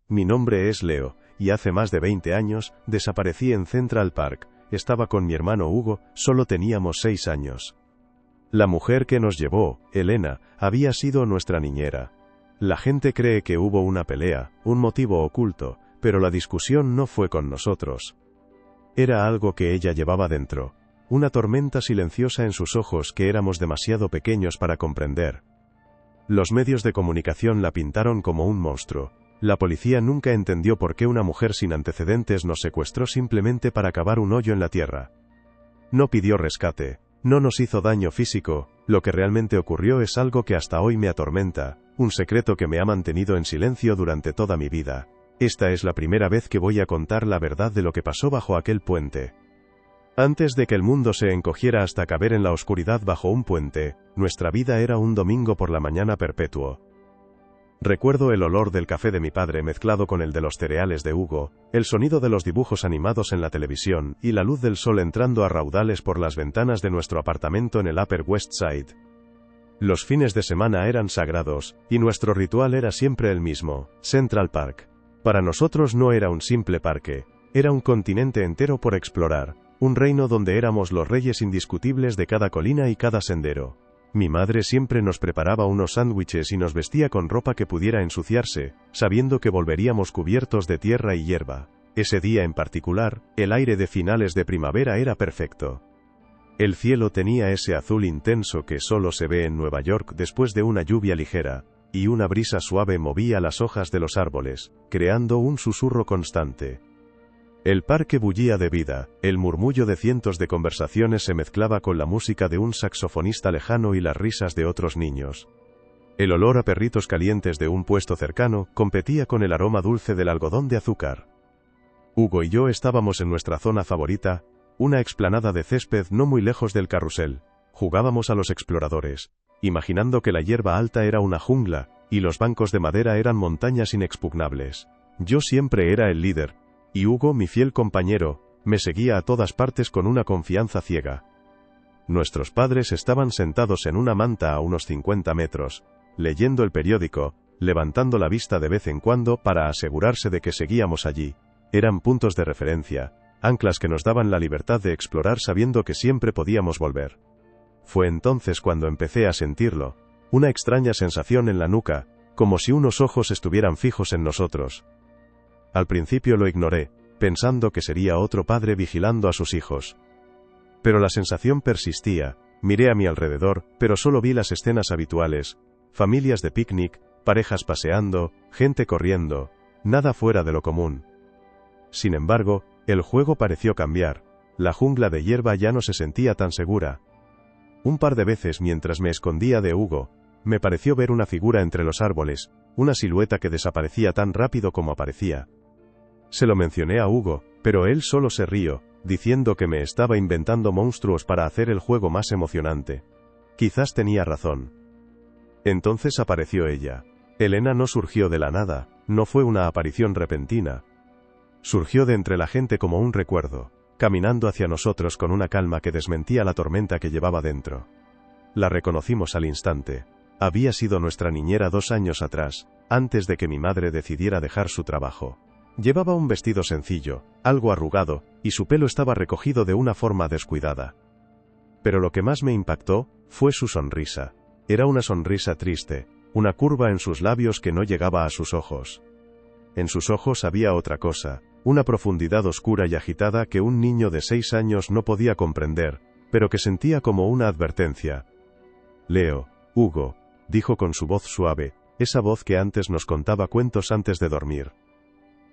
Mi nombre es Leo, y hace más de 20 años, desaparecí en Central Park. Estaba con mi hermano Hugo, solo teníamos 6 años. La mujer que nos llevó, Elena, había sido nuestra niñera. La gente cree que hubo una pelea, un motivo oculto, pero la discusión no fue con nosotros. Era algo que ella llevaba dentro, una tormenta silenciosa en sus ojos que éramos demasiado pequeños para comprender. Los medios de comunicación la pintaron como un monstruo. La policía nunca entendió por qué una mujer sin antecedentes nos secuestró simplemente para cavar un hoyo en la tierra. No pidió rescate, no nos hizo daño físico, lo que realmente ocurrió es algo que hasta hoy me atormenta, un secreto que me ha mantenido en silencio durante toda mi vida. Esta es la primera vez que voy a contar la verdad de lo que pasó bajo aquel puente. Antes de que el mundo se encogiera hasta caber en la oscuridad bajo un puente, nuestra vida era un domingo por la mañana perpetuo. Recuerdo el olor del café de mi padre mezclado con el de los cereales de Hugo, el sonido de los dibujos animados en la televisión y la luz del sol entrando a raudales por las ventanas de nuestro apartamento en el Upper West Side. Los fines de semana eran sagrados, y nuestro ritual era siempre el mismo, Central Park. Para nosotros no era un simple parque, era un continente entero por explorar, un reino donde éramos los reyes indiscutibles de cada colina y cada sendero. Mi madre siempre nos preparaba unos sándwiches y nos vestía con ropa que pudiera ensuciarse, sabiendo que volveríamos cubiertos de tierra y hierba. Ese día en particular, el aire de finales de primavera era perfecto. El cielo tenía ese azul intenso que solo se ve en Nueva York después de una lluvia ligera, y una brisa suave movía las hojas de los árboles, creando un susurro constante. El parque bullía de vida, el murmullo de cientos de conversaciones se mezclaba con la música de un saxofonista lejano y las risas de otros niños. El olor a perritos calientes de un puesto cercano competía con el aroma dulce del algodón de azúcar. Hugo y yo estábamos en nuestra zona favorita, una explanada de césped no muy lejos del carrusel. Jugábamos a los exploradores, imaginando que la hierba alta era una jungla, y los bancos de madera eran montañas inexpugnables. Yo siempre era el líder, y Hugo, mi fiel compañero, me seguía a todas partes con una confianza ciega. Nuestros padres estaban sentados en una manta a unos 50 metros, leyendo el periódico, levantando la vista de vez en cuando para asegurarse de que seguíamos allí. Eran puntos de referencia, anclas que nos daban la libertad de explorar sabiendo que siempre podíamos volver. Fue entonces cuando empecé a sentirlo, una extraña sensación en la nuca, como si unos ojos estuvieran fijos en nosotros. Al principio lo ignoré, pensando que sería otro padre vigilando a sus hijos. Pero la sensación persistía, miré a mi alrededor, pero solo vi las escenas habituales, familias de picnic, parejas paseando, gente corriendo, nada fuera de lo común. Sin embargo, el juego pareció cambiar, la jungla de hierba ya no se sentía tan segura. Un par de veces mientras me escondía de Hugo, me pareció ver una figura entre los árboles, una silueta que desaparecía tan rápido como aparecía. Se lo mencioné a Hugo, pero él solo se rió, diciendo que me estaba inventando monstruos para hacer el juego más emocionante. Quizás tenía razón. Entonces apareció ella. Elena no surgió de la nada, no fue una aparición repentina. Surgió de entre la gente como un recuerdo, caminando hacia nosotros con una calma que desmentía la tormenta que llevaba dentro. La reconocimos al instante. Había sido nuestra niñera 2 años atrás, antes de que mi madre decidiera dejar su trabajo. Llevaba un vestido sencillo, algo arrugado, y su pelo estaba recogido de una forma descuidada. Pero lo que más me impactó fue su sonrisa. Era una sonrisa triste, una curva en sus labios que no llegaba a sus ojos. En sus ojos había otra cosa, una profundidad oscura y agitada que un niño de 6 años no podía comprender, pero que sentía como una advertencia. Leo, Hugo, dijo con su voz suave, esa voz que antes nos contaba cuentos antes de dormir.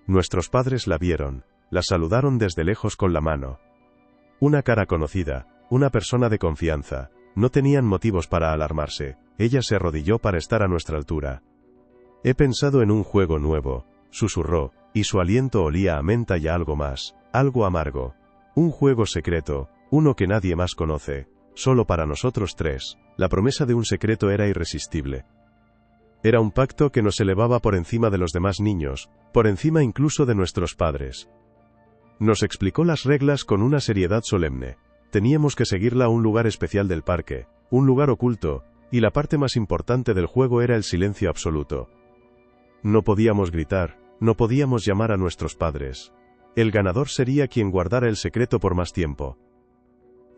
Nuestros padres la vieron, la saludaron desde lejos con la mano. Una cara conocida, una persona de confianza, no tenían motivos para alarmarse, ella se arrodilló para estar a nuestra altura. He pensado en un juego nuevo, susurró, y su aliento olía a menta y a algo más, algo amargo. Un juego secreto, uno que nadie más conoce, solo para nosotros 3. La promesa de un secreto era irresistible. Era un pacto que nos elevaba por encima de los demás niños, por encima incluso de nuestros padres. Nos explicó las reglas con una seriedad solemne. Teníamos que seguirla a un lugar especial del parque, un lugar oculto, y la parte más importante del juego era el silencio absoluto. No podíamos gritar, no podíamos llamar a nuestros padres. El ganador sería quien guardara el secreto por más tiempo.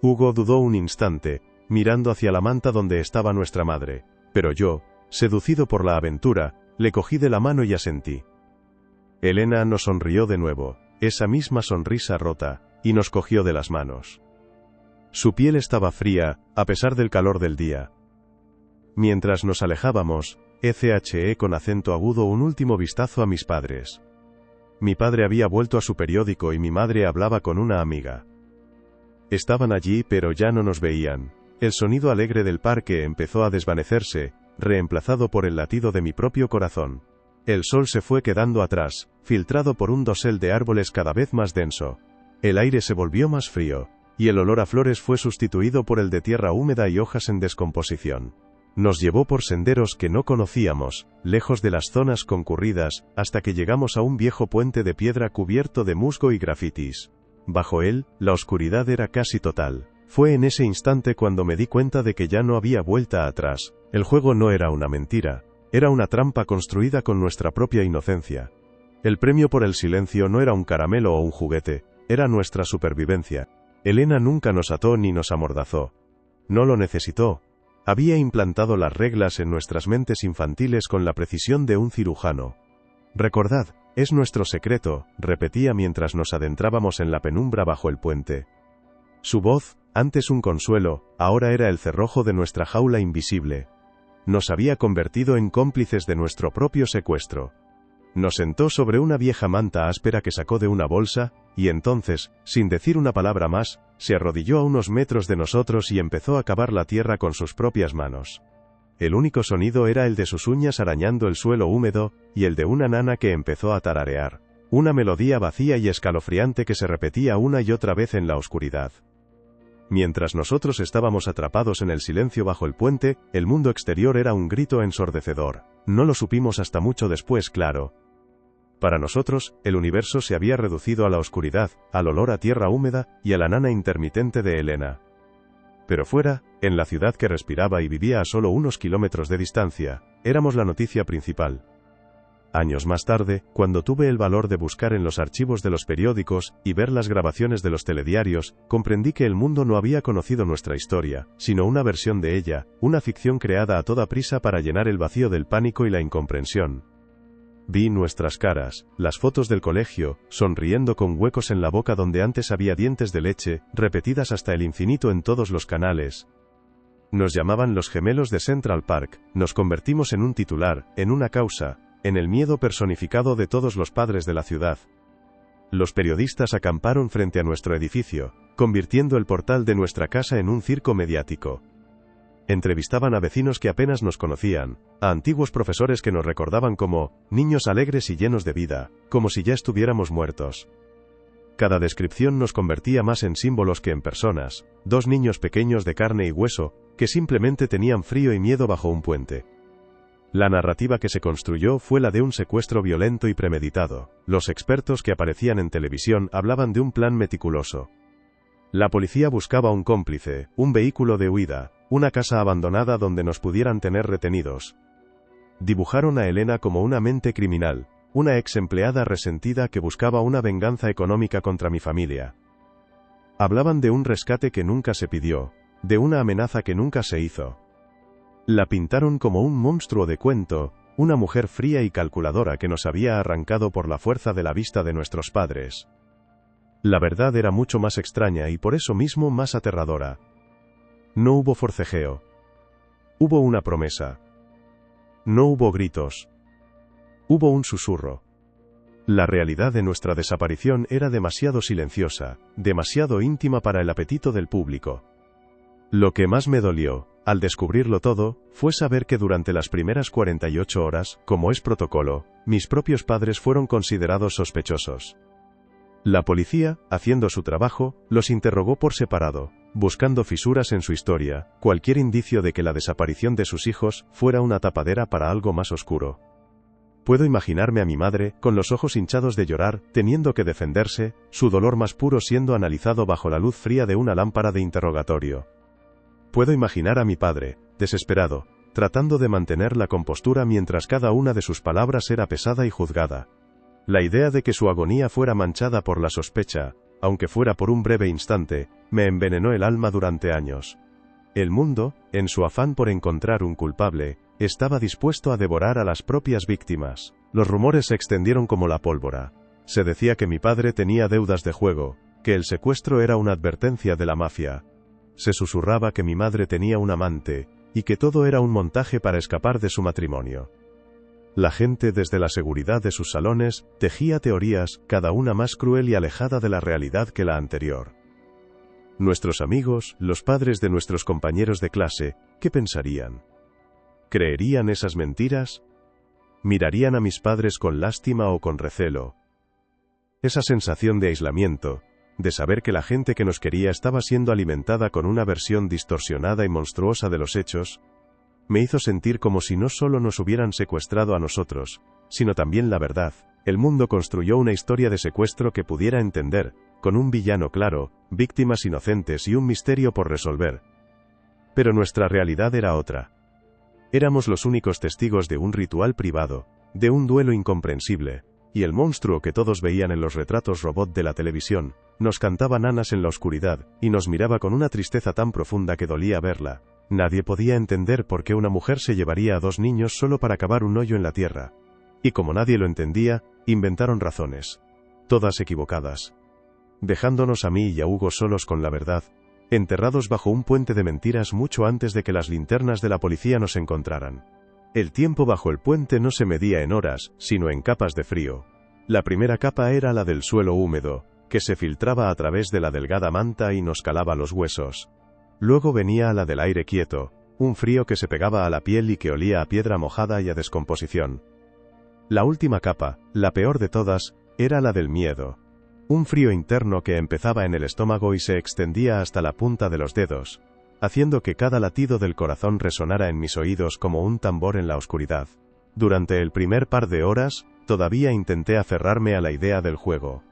Hugo dudó un instante, mirando hacia la manta donde estaba nuestra madre, pero yo, seducido por la aventura, le cogí de la mano y asentí. Elena nos sonrió de nuevo, esa misma sonrisa rota, y nos cogió de las manos. Su piel estaba fría, a pesar del calor del día. Mientras nos alejábamos, eché con acento agudo un último vistazo a mis padres. Mi padre había vuelto a su periódico y mi madre hablaba con una amiga. Estaban allí pero ya no nos veían. El sonido alegre del parque empezó a desvanecerse, reemplazado por el latido de mi propio corazón. El sol se fue quedando atrás, filtrado por un dosel de árboles cada vez más denso. El aire se volvió más frío, y el olor a flores fue sustituido por el de tierra húmeda y hojas en descomposición. Nos llevó por senderos que no conocíamos, lejos de las zonas concurridas, hasta que llegamos a un viejo puente de piedra cubierto de musgo y grafitis. Bajo él, la oscuridad era casi total. Fue en ese instante cuando me di cuenta de que ya no había vuelta atrás. El juego no era una mentira, era una trampa construida con nuestra propia inocencia. El premio por el silencio no era un caramelo o un juguete, era nuestra supervivencia. Elena nunca nos ató ni nos amordazó. No lo necesitó. Había implantado las reglas en nuestras mentes infantiles con la precisión de un cirujano. Recordad, es nuestro secreto, repetía mientras nos adentrábamos en la penumbra bajo el puente. Su voz, antes un consuelo, ahora era el cerrojo de nuestra jaula invisible. Nos había convertido en cómplices de nuestro propio secuestro. Nos sentó sobre una vieja manta áspera que sacó de una bolsa, y entonces, sin decir una palabra más, se arrodilló a unos metros de nosotros y empezó a cavar la tierra con sus propias manos. El único sonido era el de sus uñas arañando el suelo húmedo, y el de una nana que empezó a tararear. Una melodía vacía y escalofriante que se repetía una y otra vez en la oscuridad. Mientras nosotros estábamos atrapados en el silencio bajo el puente, el mundo exterior era un grito ensordecedor. No lo supimos hasta mucho después, claro. Para nosotros, el universo se había reducido a la oscuridad, al olor a tierra húmeda, y a la nana intermitente de Elena. Pero fuera, en la ciudad que respiraba y vivía a solo unos kilómetros de distancia, éramos la noticia principal. Años más tarde, cuando tuve el valor de buscar en los archivos de los periódicos, y ver las grabaciones de los telediarios, comprendí que el mundo no había conocido nuestra historia, sino una versión de ella, una ficción creada a toda prisa para llenar el vacío del pánico y la incomprensión. Vi nuestras caras, las fotos del colegio, sonriendo con huecos en la boca donde antes había dientes de leche, repetidas hasta el infinito en todos los canales. Nos llamaban los gemelos de Central Park, nos convertimos en un titular, en una causa, en el miedo personificado de todos los padres de la ciudad. Los periodistas acamparon frente a nuestro edificio, convirtiendo el portal de nuestra casa en un circo mediático. Entrevistaban a vecinos que apenas nos conocían, a antiguos profesores que nos recordaban como niños alegres y llenos de vida, como si ya estuviéramos muertos. Cada descripción nos convertía más en símbolos que en personas, dos niños pequeños de carne y hueso, que simplemente tenían frío y miedo bajo un puente. La narrativa que se construyó fue la de un secuestro violento y premeditado. Los expertos que aparecían en televisión hablaban de un plan meticuloso. La policía buscaba un cómplice, un vehículo de huida, una casa abandonada donde nos pudieran tener retenidos. Dibujaron a Elena como una mente criminal, una ex empleada resentida que buscaba una venganza económica contra mi familia. Hablaban de un rescate que nunca se pidió, de una amenaza que nunca se hizo. La pintaron como un monstruo de cuento, una mujer fría y calculadora que nos había arrancado por la fuerza de la vista de nuestros padres. La verdad era mucho más extraña y por eso mismo más aterradora. No hubo forcejeo. Hubo una promesa. No hubo gritos. Hubo un susurro. La realidad de nuestra desaparición era demasiado silenciosa, demasiado íntima para el apetito del público. Lo que más me dolió, al descubrirlo todo, fue saber que durante las primeras 48 horas, como es protocolo, mis propios padres fueron considerados sospechosos. La policía, haciendo su trabajo, los interrogó por separado, buscando fisuras en su historia, cualquier indicio de que la desaparición de sus hijos fuera una tapadera para algo más oscuro. Puedo imaginarme a mi madre, con los ojos hinchados de llorar, teniendo que defenderse, su dolor más puro siendo analizado bajo la luz fría de una lámpara de interrogatorio. Puedo imaginar a mi padre, desesperado, tratando de mantener la compostura mientras cada una de sus palabras era pesada y juzgada. La idea de que su agonía fuera manchada por la sospecha, aunque fuera por un breve instante, me envenenó el alma durante años. El mundo, en su afán por encontrar un culpable, estaba dispuesto a devorar a las propias víctimas. Los rumores se extendieron como la pólvora. Se decía que mi padre tenía deudas de juego, que el secuestro era una advertencia de la mafia. Se susurraba que mi madre tenía un amante, y que todo era un montaje para escapar de su matrimonio. La gente desde la seguridad de sus salones tejía teorías, cada una más cruel y alejada de la realidad que la anterior. Nuestros amigos, los padres de nuestros compañeros de clase, ¿qué pensarían? ¿Creerían esas mentiras? ¿Mirarían a mis padres con lástima o con recelo? Esa sensación de aislamiento, de saber que la gente que nos quería estaba siendo alimentada con una versión distorsionada y monstruosa de los hechos, me hizo sentir como si no solo nos hubieran secuestrado a nosotros, sino también la verdad. El mundo construyó una historia de secuestro que pudiera entender, con un villano claro, víctimas inocentes y un misterio por resolver. Pero nuestra realidad era otra. Éramos los únicos testigos de un ritual privado, de un duelo incomprensible, y el monstruo que todos veían en los retratos robot de la televisión, nos cantaba nanas en la oscuridad, y nos miraba con una tristeza tan profunda que dolía verla. Nadie podía entender por qué una mujer se llevaría a 2 niños solo para cavar un hoyo en la tierra. Y como nadie lo entendía, inventaron razones. Todas equivocadas. Dejándonos a mí y a Hugo solos con la verdad, enterrados bajo un puente de mentiras mucho antes de que las linternas de la policía nos encontraran. El tiempo bajo el puente no se medía en horas, sino en capas de frío. La primera capa era la del suelo húmedo, que se filtraba a través de la delgada manta y nos calaba los huesos. Luego venía la del aire quieto, un frío que se pegaba a la piel y que olía a piedra mojada y a descomposición. La última capa, la peor de todas, era la del miedo. Un frío interno que empezaba en el estómago y se extendía hasta la punta de los dedos, haciendo que cada latido del corazón resonara en mis oídos como un tambor en la oscuridad. Durante el primer par de horas, todavía intenté aferrarme a la idea del juego.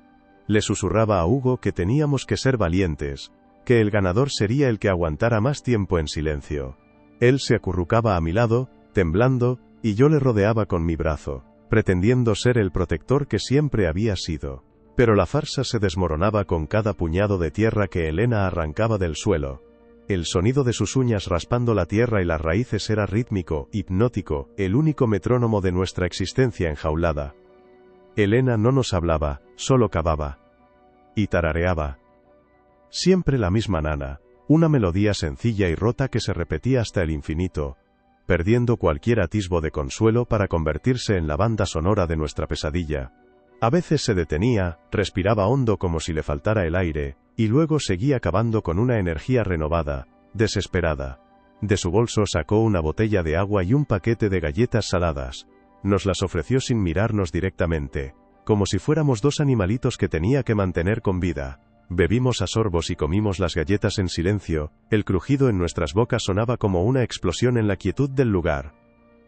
Le susurraba a Hugo que teníamos que ser valientes, que el ganador sería el que aguantara más tiempo en silencio. Él se acurrucaba a mi lado, temblando, y yo le rodeaba con mi brazo, pretendiendo ser el protector que siempre había sido. Pero la farsa se desmoronaba con cada puñado de tierra que Elena arrancaba del suelo. El sonido de sus uñas raspando la tierra y las raíces era rítmico, hipnótico, el único metrónomo de nuestra existencia enjaulada. Elena no nos hablaba, solo cavaba. Y tarareaba. Siempre la misma nana, una melodía sencilla y rota que se repetía hasta el infinito, perdiendo cualquier atisbo de consuelo para convertirse en la banda sonora de nuestra pesadilla. A veces se detenía, respiraba hondo como si le faltara el aire, y luego seguía cavando con una energía renovada, desesperada. De su bolso sacó una botella de agua y un paquete de galletas saladas. Nos las ofreció sin mirarnos directamente, como si fuéramos 2 animalitos que tenía que mantener con vida. Bebimos a sorbos y comimos las galletas en silencio, el crujido en nuestras bocas sonaba como una explosión en la quietud del lugar.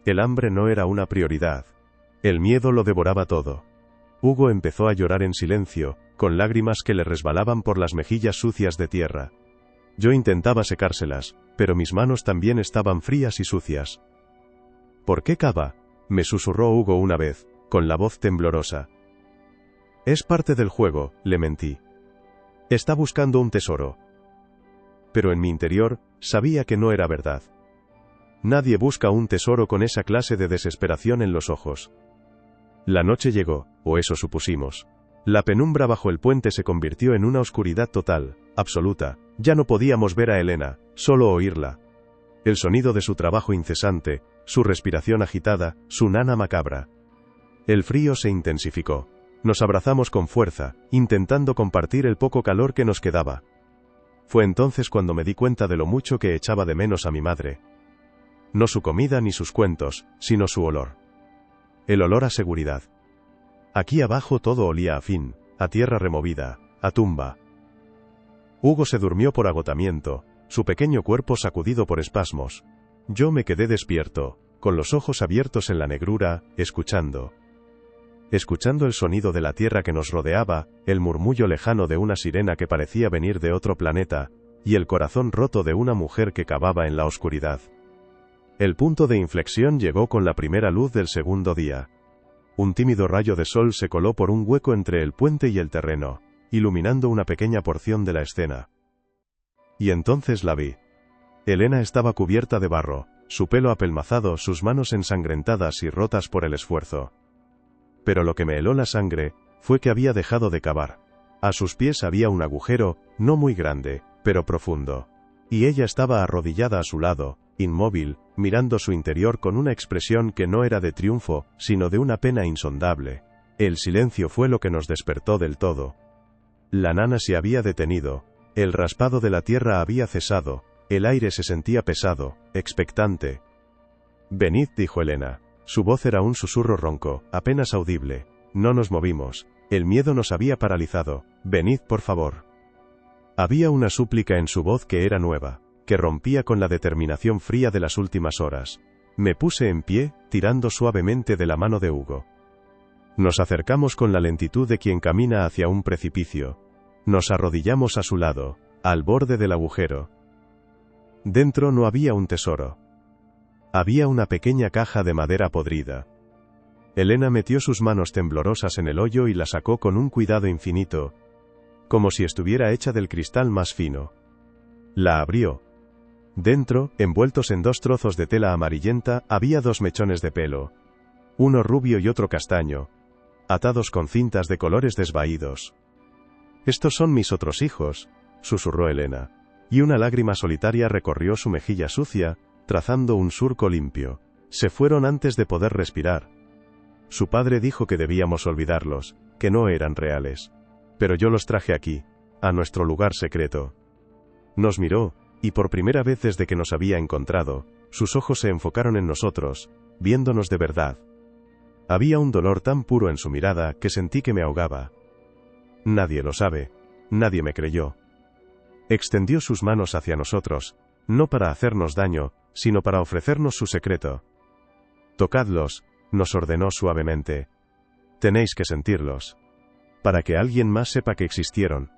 El hambre no era una prioridad. El miedo lo devoraba todo. Hugo empezó a llorar en silencio, con lágrimas que le resbalaban por las mejillas sucias de tierra. Yo intentaba secárselas, pero mis manos también estaban frías y sucias. ¿Por qué cava?, me susurró Hugo una vez, con la voz temblorosa. Es parte del juego, le mentí. Está buscando un tesoro. Pero en mi interior, sabía que no era verdad. Nadie busca un tesoro con esa clase de desesperación en los ojos. La noche llegó, o eso supusimos. La penumbra bajo el puente se convirtió en una oscuridad total, absoluta. Ya no podíamos ver a Elena, solo oírla. El sonido de su trabajo incesante, su respiración agitada, su nana macabra. El frío se intensificó. Nos abrazamos con fuerza, intentando compartir el poco calor que nos quedaba. Fue entonces cuando me di cuenta de lo mucho que echaba de menos a mi madre. No su comida ni sus cuentos, sino su olor. El olor a seguridad. Aquí abajo todo olía a fin, a tierra removida, a tumba. Hugo se durmió por agotamiento, su pequeño cuerpo sacudido por espasmos. Yo me quedé despierto, con los ojos abiertos en la negrura, escuchando el sonido de la tierra que nos rodeaba, el murmullo lejano de una sirena que parecía venir de otro planeta, y el corazón roto de una mujer que cavaba en la oscuridad. El punto de inflexión llegó con la primera luz del segundo día. Un tímido rayo de sol se coló por un hueco entre el puente y el terreno, iluminando una pequeña porción de la escena. Y entonces la vi. Elena estaba cubierta de barro, su pelo apelmazado, sus manos ensangrentadas y rotas por el esfuerzo. Pero lo que me heló la sangre fue que había dejado de cavar. A sus pies había un agujero, no muy grande, pero profundo. Y ella estaba arrodillada a su lado, inmóvil, mirando su interior con una expresión que no era de triunfo, sino de una pena insondable. El silencio fue lo que nos despertó del todo. La nana se había detenido, el raspado de la tierra había cesado, el aire se sentía pesado, expectante. «Venid», dijo Elena. Su voz era un susurro ronco, apenas audible. No nos movimos. El miedo nos había paralizado. «Venid, por favor». Había una súplica en su voz que era nueva, que rompía con la determinación fría de las últimas horas. Me puse en pie, tirando suavemente de la mano de Hugo. Nos acercamos con la lentitud de quien camina hacia un precipicio. Nos arrodillamos a su lado, al borde del agujero. Dentro no había un tesoro. Había una pequeña caja de madera podrida. Elena metió sus manos temblorosas en el hoyo y la sacó con un cuidado infinito, como si estuviera hecha del cristal más fino. La abrió. Dentro, envueltos en 2 trozos de tela amarillenta, había 2 mechones de pelo, uno rubio y otro castaño, atados con cintas de colores desvaídos. «Estos son mis otros hijos», susurró Elena, y una lágrima solitaria recorrió su mejilla sucia, trazando un surco limpio. «Se fueron antes de poder respirar. Su padre dijo que debíamos olvidarlos, que no eran reales. Pero yo los traje aquí, a nuestro lugar secreto». Nos miró, y por primera vez desde que nos había encontrado, sus ojos se enfocaron en nosotros, viéndonos de verdad. Había un dolor tan puro en su mirada que sentí que me ahogaba. Nadie lo sabe, nadie me creyó. Extendió sus manos hacia nosotros, no para hacernos daño, sino para ofrecernos su secreto. «Tocadlos», nos ordenó suavemente. «Tenéis que sentirlos. Para que alguien más sepa que existieron».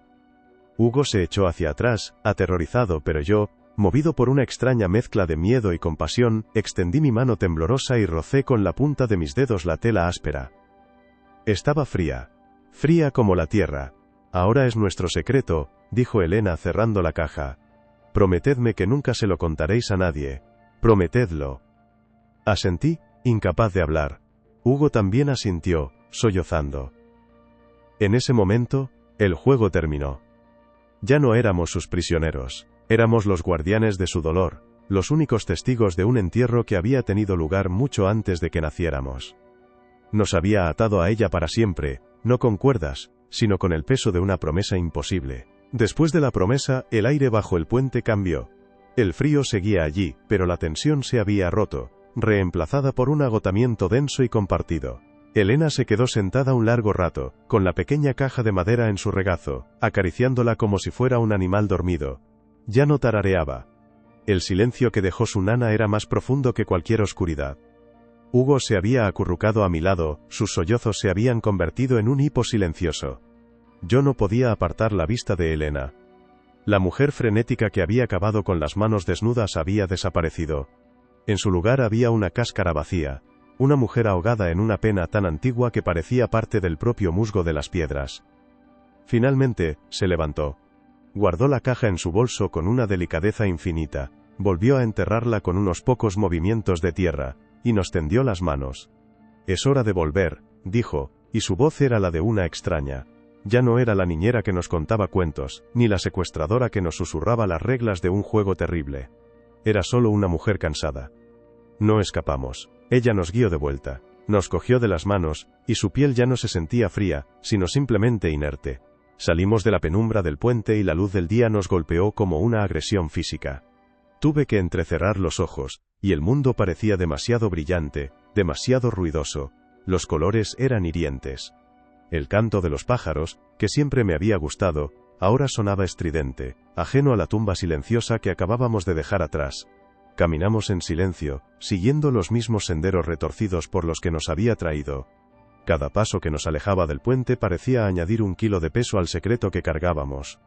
Hugo se echó hacia atrás, aterrorizado, pero yo, movido por una extraña mezcla de miedo y compasión, extendí mi mano temblorosa y rocé con la punta de mis dedos la tela áspera. Estaba fría. Fría como la tierra. «Ahora es nuestro secreto», dijo Elena cerrando la caja. «Prometedme que nunca se lo contaréis a nadie. Prometedlo». Asentí, incapaz de hablar. Hugo también asintió, sollozando. En ese momento, el juego terminó. Ya no éramos sus prisioneros. Éramos los guardianes de su dolor, los únicos testigos de un entierro que había tenido lugar mucho antes de que naciéramos. Nos había atado a ella para siempre, no con cuerdas, sino con el peso de una promesa imposible. Después de la promesa, el aire bajo el puente cambió. El frío seguía allí, pero la tensión se había roto, reemplazada por un agotamiento denso y compartido. Elena se quedó sentada un largo rato, con la pequeña caja de madera en su regazo, acariciándola como si fuera un animal dormido. Ya no tarareaba. El silencio que dejó su nana era más profundo que cualquier oscuridad. Hugo se había acurrucado a mi lado, sus sollozos se habían convertido en un hipo silencioso. Yo no podía apartar la vista de Elena. La mujer frenética que había cavado con las manos desnudas había desaparecido. En su lugar había una cáscara vacía, una mujer ahogada en una pena tan antigua que parecía parte del propio musgo de las piedras. Finalmente, se levantó. Guardó la caja en su bolso con una delicadeza infinita, volvió a enterrarla con unos pocos movimientos de tierra, y nos tendió las manos. «Es hora de volver», dijo, y su voz era la de una extraña. Ya no era la niñera que nos contaba cuentos, ni la secuestradora que nos susurraba las reglas de un juego terrible. Era solo una mujer cansada. No escapamos. Ella nos guió de vuelta, nos cogió de las manos, y su piel ya no se sentía fría, sino simplemente inerte. Salimos de la penumbra del puente y la luz del día nos golpeó como una agresión física. Tuve que entrecerrar los ojos, y el mundo parecía demasiado brillante, demasiado ruidoso. Los colores eran hirientes. El canto de los pájaros, que siempre me había gustado, ahora sonaba estridente, ajeno a la tumba silenciosa que acabábamos de dejar atrás. Caminamos en silencio, siguiendo los mismos senderos retorcidos por los que nos había traído. Cada paso que nos alejaba del puente parecía añadir 1 kilo de peso al secreto que cargábamos.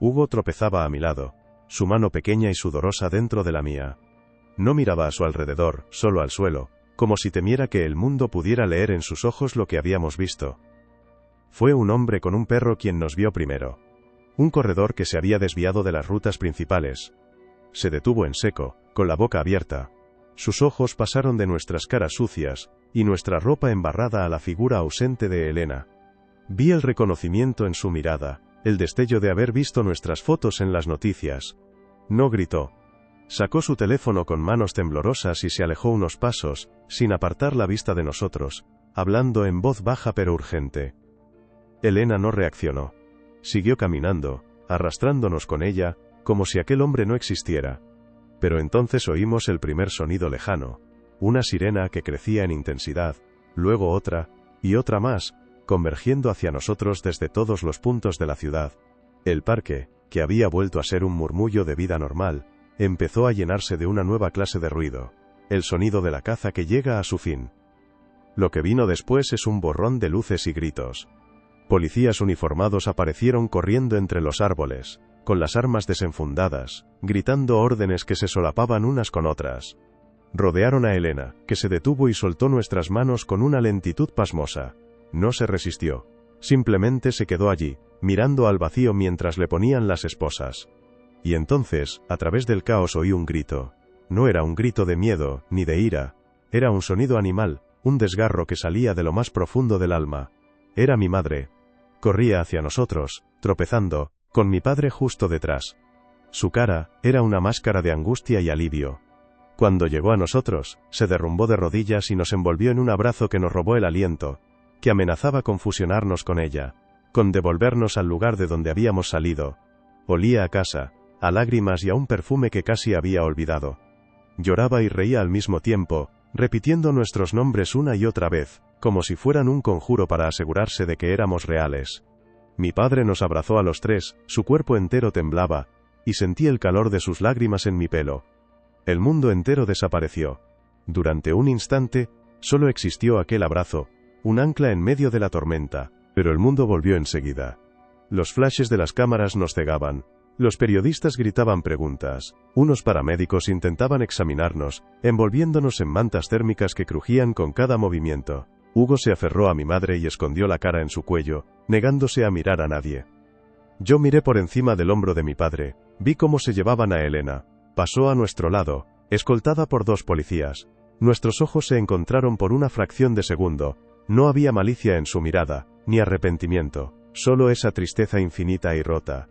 Hugo tropezaba a mi lado, su mano pequeña y sudorosa dentro de la mía. No miraba a su alrededor, solo al suelo, como si temiera que el mundo pudiera leer en sus ojos lo que habíamos visto. Fue un hombre con un perro quien nos vio primero. Un corredor que se había desviado de las rutas principales. Se detuvo en seco, con la boca abierta. Sus ojos pasaron de nuestras caras sucias, y nuestra ropa embarrada a la figura ausente de Elena. Vi el reconocimiento en su mirada, el destello de haber visto nuestras fotos en las noticias. No gritó. Sacó su teléfono con manos temblorosas y se alejó unos pasos, sin apartar la vista de nosotros, hablando en voz baja pero urgente. Elena no reaccionó. Siguió caminando, arrastrándonos con ella, como si aquel hombre no existiera. Pero entonces oímos el primer sonido lejano, una sirena que crecía en intensidad, luego otra, y otra más, convergiendo hacia nosotros desde todos los puntos de la ciudad. El parque, que había vuelto a ser un murmullo de vida normal, empezó a llenarse de una nueva clase de ruido, el sonido de la caza que llega a su fin. Lo que vino después es un borrón de luces y gritos. Policías uniformados aparecieron corriendo entre los árboles, con las armas desenfundadas, gritando órdenes que se solapaban unas con otras. Rodearon a Elena, que se detuvo y soltó nuestras manos con una lentitud pasmosa. No se resistió. Simplemente se quedó allí, mirando al vacío mientras le ponían las esposas. Y entonces, a través del caos oí un grito. No era un grito de miedo, ni de ira. Era un sonido animal, un desgarro que salía de lo más profundo del alma. Era mi madre. Corría hacia nosotros, tropezando, con mi padre justo detrás. Su cara era una máscara de angustia y alivio. Cuando llegó a nosotros, se derrumbó de rodillas y nos envolvió en un abrazo que nos robó el aliento, que amenazaba con fusionarnos con ella, con devolvernos al lugar de donde habíamos salido. Olía a casa, a lágrimas y a un perfume que casi había olvidado. Lloraba y reía al mismo tiempo, repitiendo nuestros nombres una y otra vez, como si fueran un conjuro para asegurarse de que éramos reales. Mi padre nos abrazó a los tres, su cuerpo entero temblaba, y sentí el calor de sus lágrimas en mi pelo. El mundo entero desapareció. Durante un instante, solo existió aquel abrazo, un ancla en medio de la tormenta, pero el mundo volvió enseguida. Los flashes de las cámaras nos cegaban. Los periodistas gritaban preguntas. Unos paramédicos intentaban examinarnos, envolviéndonos en mantas térmicas que crujían con cada movimiento. Hugo se aferró a mi madre y escondió la cara en su cuello, negándose a mirar a nadie. Yo miré por encima del hombro de mi padre, vi cómo se llevaban a Elena. Pasó a nuestro lado, escoltada por 2 policías. Nuestros ojos se encontraron por una fracción de segundo. No había malicia en su mirada, ni arrepentimiento, solo esa tristeza infinita y rota.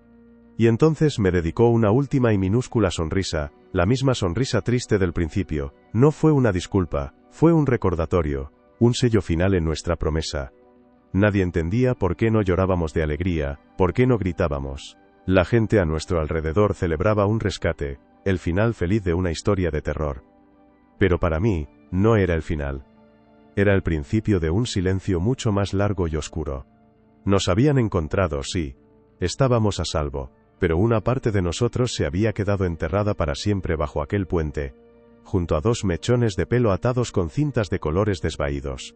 Y entonces me dedicó una última y minúscula sonrisa, la misma sonrisa triste del principio. No fue una disculpa, fue un recordatorio, un sello final en nuestra promesa. Nadie entendía por qué no llorábamos de alegría, por qué no gritábamos. La gente a nuestro alrededor celebraba un rescate, el final feliz de una historia de terror. Pero para mí, no era el final. Era el principio de un silencio mucho más largo y oscuro. Nos habían encontrado, sí. Estábamos a salvo, pero una parte de nosotros se había quedado enterrada para siempre bajo aquel puente, junto a 2 mechones de pelo atados con cintas de colores desvaídos.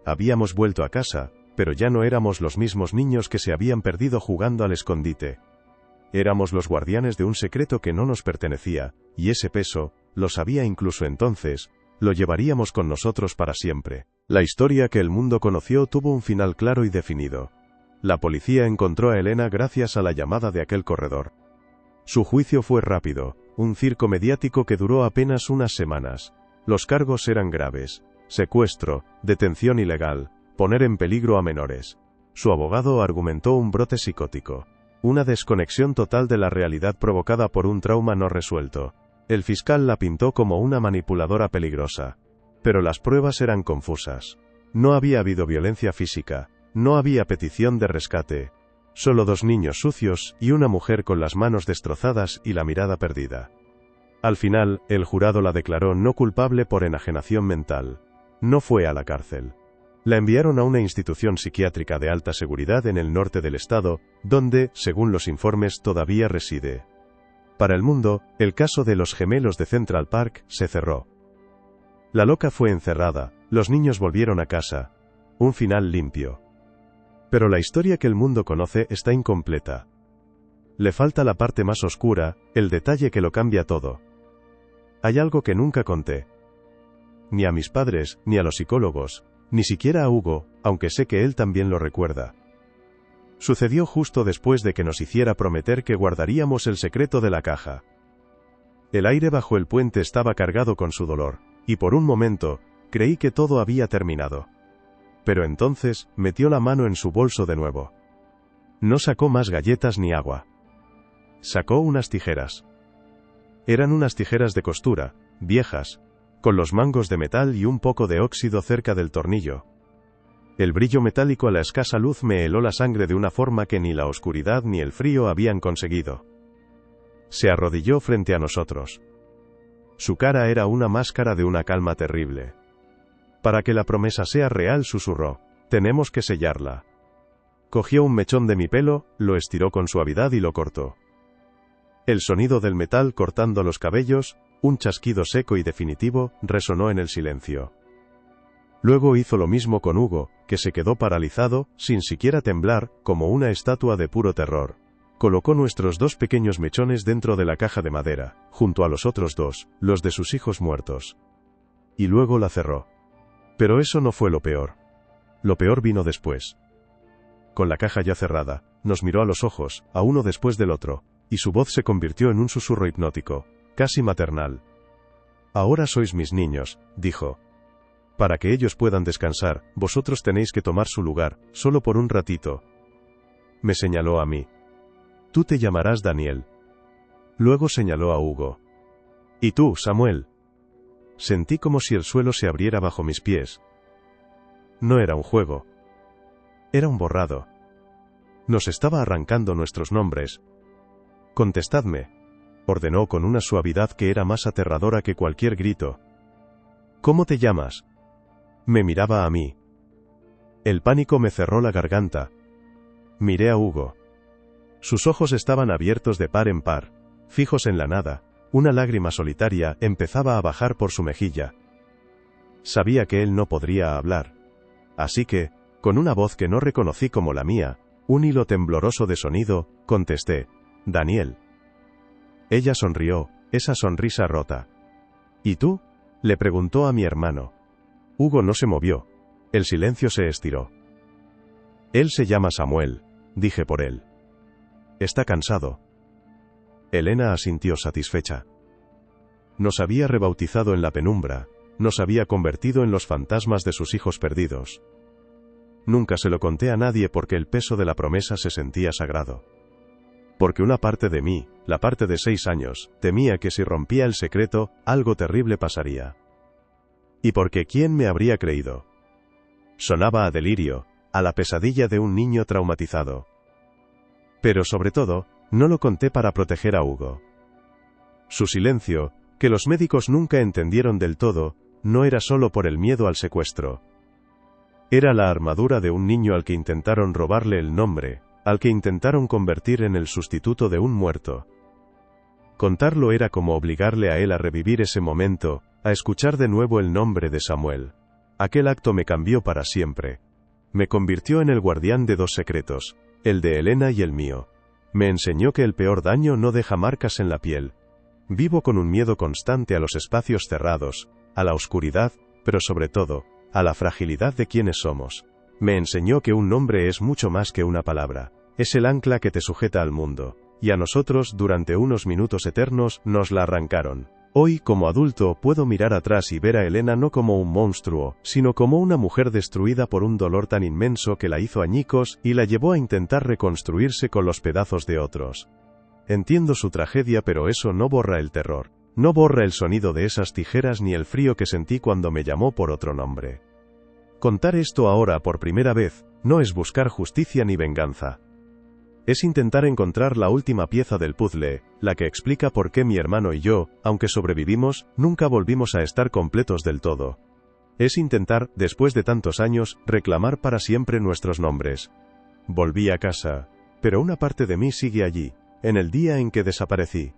Habíamos vuelto a casa, pero ya no éramos los mismos niños que se habían perdido jugando al escondite. Éramos los guardianes de un secreto que no nos pertenecía, y ese peso, lo sabía incluso entonces, lo llevaríamos con nosotros para siempre. La historia que el mundo conoció tuvo un final claro y definido. La policía encontró a Elena gracias a la llamada de aquel corredor. Su juicio fue rápido, un circo mediático que duró apenas unas semanas. Los cargos eran graves: secuestro, detención ilegal, poner en peligro a menores. Su abogado argumentó un brote psicótico, una desconexión total de la realidad provocada por un trauma no resuelto. El fiscal la pintó como una manipuladora peligrosa. Pero las pruebas eran confusas. No había habido violencia física, no había petición de rescate. Solo 2 niños sucios y una mujer con las manos destrozadas y la mirada perdida. Al final, el jurado la declaró no culpable por enajenación mental. No fue a la cárcel. La enviaron a una institución psiquiátrica de alta seguridad en el norte del estado, donde, según los informes, todavía reside. Para el mundo, el caso de los gemelos de Central Park se cerró. La loca fue encerrada, los niños volvieron a casa. Un final limpio. Pero la historia que el mundo conoce está incompleta. Le falta la parte más oscura, el detalle que lo cambia todo. Hay algo que nunca conté. ni a mis padres, ni a los psicólogos, ni siquiera a Hugo, aunque sé que él también lo recuerda. Sucedió justo después de que nos hiciera prometer que guardaríamos el secreto de la caja. El aire bajo el puente estaba cargado con su dolor, y por un momento, creí que todo había terminado. Pero entonces, metió la mano en su bolso de nuevo. No sacó más galletas ni agua. Sacó unas tijeras. Eran unas tijeras de costura, viejas, con los mangos de metal y un poco de óxido cerca del tornillo. El brillo metálico a la escasa luz me heló la sangre de una forma que ni la oscuridad ni el frío habían conseguido. Se arrodilló frente a nosotros. Su cara era una máscara de una calma terrible. Para que la promesa sea real, susurró, tenemos que sellarla. Cogió un mechón de mi pelo, lo estiró con suavidad y lo cortó. El sonido del metal cortando los cabellos, un chasquido seco y definitivo, resonó en el silencio. Luego hizo lo mismo con Hugo, que se quedó paralizado, sin siquiera temblar, como una estatua de puro terror. Colocó nuestros dos pequeños mechones dentro de la caja de madera, junto a los otros dos, los de sus hijos muertos. Y luego la cerró. Pero eso no fue lo peor. Lo peor vino después. Con la caja ya cerrada, nos miró a los ojos, a uno después del otro, y su voz se convirtió en un susurro hipnótico, casi maternal. Ahora sois mis niños, dijo. Para que ellos puedan descansar, vosotros tenéis que tomar su lugar, solo por un ratito. Me señaló a mí. Tú te llamarás Daniel. Luego señaló a Hugo. ¿Y tú, Samuel? Sentí como si el suelo se abriera bajo mis pies. No era un juego. Era un borrado. Nos estaba arrancando nuestros nombres. Contestadme, ordenó con una suavidad que era más aterradora que cualquier grito. ¿Cómo te llamas? Me miraba a mí. El pánico me cerró la garganta. Miré a Hugo. Sus ojos estaban abiertos de par en par, fijos en la nada. Una lágrima solitaria empezaba a bajar por su mejilla. Sabía que él no podría hablar. Así que, con una voz que no reconocí como la mía, un hilo tembloroso de sonido, contesté, Daniel. Ella sonrió, esa sonrisa rota. ¿Y tú? Le preguntó a mi hermano. Hugo no se movió. El silencio se estiró. Él se llama Samuel, dije por él. Está cansado. Elena asintió satisfecha. Nos había rebautizado en la penumbra, nos había convertido en los fantasmas de sus hijos perdidos. Nunca se lo conté a nadie porque el peso de la promesa se sentía sagrado. Porque una parte de mí, la parte de 6 años, temía que si rompía el secreto, algo terrible pasaría. Y porque ¿quién me habría creído? Sonaba a delirio, a la pesadilla de un niño traumatizado. Pero sobre todo, no lo conté para proteger a Hugo. Su silencio, que los médicos nunca entendieron del todo, no era solo por el miedo al secuestro. Era la armadura de un niño al que intentaron robarle el nombre, al que intentaron convertir en el sustituto de un muerto. Contarlo era como obligarle a él a revivir ese momento, a escuchar de nuevo el nombre de Samuel. Aquel acto me cambió para siempre. Me convirtió en el guardián de 2 secretos, el de Elena y el mío. Me enseñó que el peor daño no deja marcas en la piel. Vivo con un miedo constante a los espacios cerrados, a la oscuridad, pero sobre todo, a la fragilidad de quienes somos. Me enseñó que un nombre es mucho más que una palabra. Es el ancla que te sujeta al mundo. Y a nosotros, durante unos minutos eternos, nos la arrancaron. Hoy, como adulto, puedo mirar atrás y ver a Elena no como un monstruo, sino como una mujer destruida por un dolor tan inmenso que la hizo añicos y la llevó a intentar reconstruirse con los pedazos de otros. Entiendo su tragedia, pero eso no borra el terror. No borra el sonido de esas tijeras ni el frío que sentí cuando me llamó por otro nombre. Contar esto ahora por primera vez, no es buscar justicia ni venganza. Es intentar encontrar la última pieza del puzzle, la que explica por qué mi hermano y yo, aunque sobrevivimos, nunca volvimos a estar completos del todo. Es intentar, después de tantos años, reclamar para siempre nuestros nombres. Volví a casa. Pero una parte de mí sigue allí, en el día en que desaparecí.